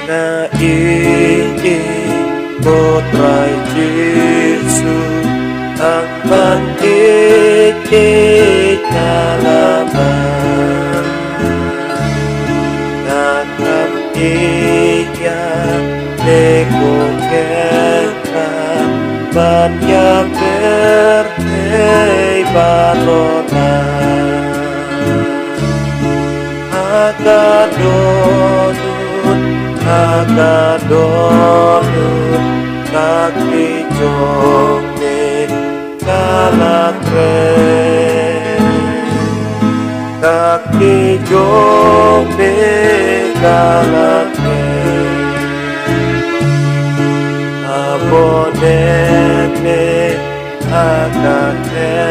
Na ini putra Yesus ang pag-iinyalaman na kamtiya nekongkera banyak berhei balona Agadonut kaki jongne kalatre kaki jongne kalatre abonene agatemtel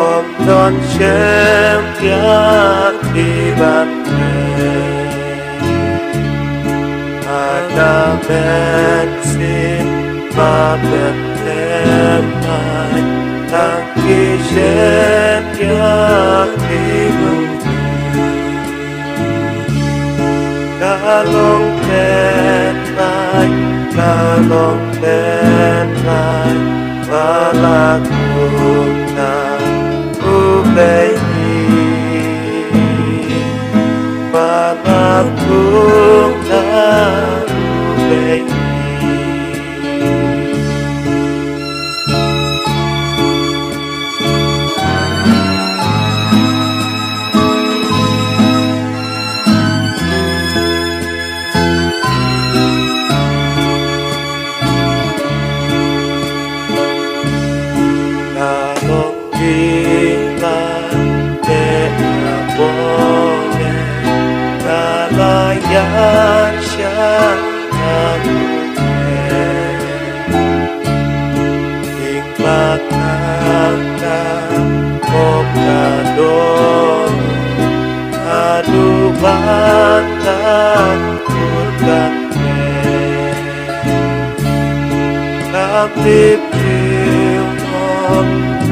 om don shem tiak dibantre ada bensin babet temai tangki shem tiak dibantre kalong tenai walakuta ubehi walakuta ubehi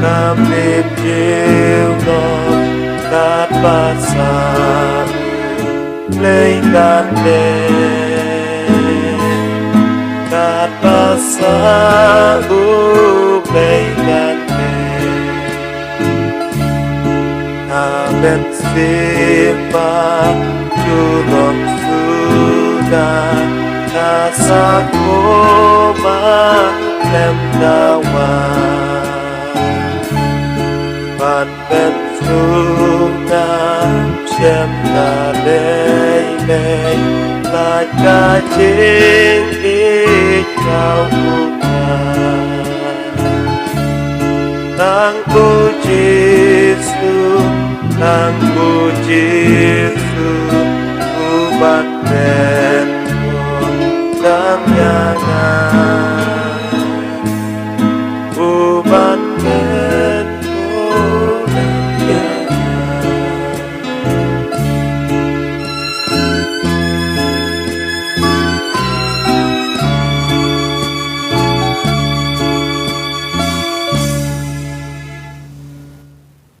Kamlip jiwnon kat pasang lei kande kat pasang lei kande aben simpan jurong sudah kasakoma lemdawan Ban ben sudah xem ta lei lei lại ca chính ít cao bukan Nang puji Yesus ubat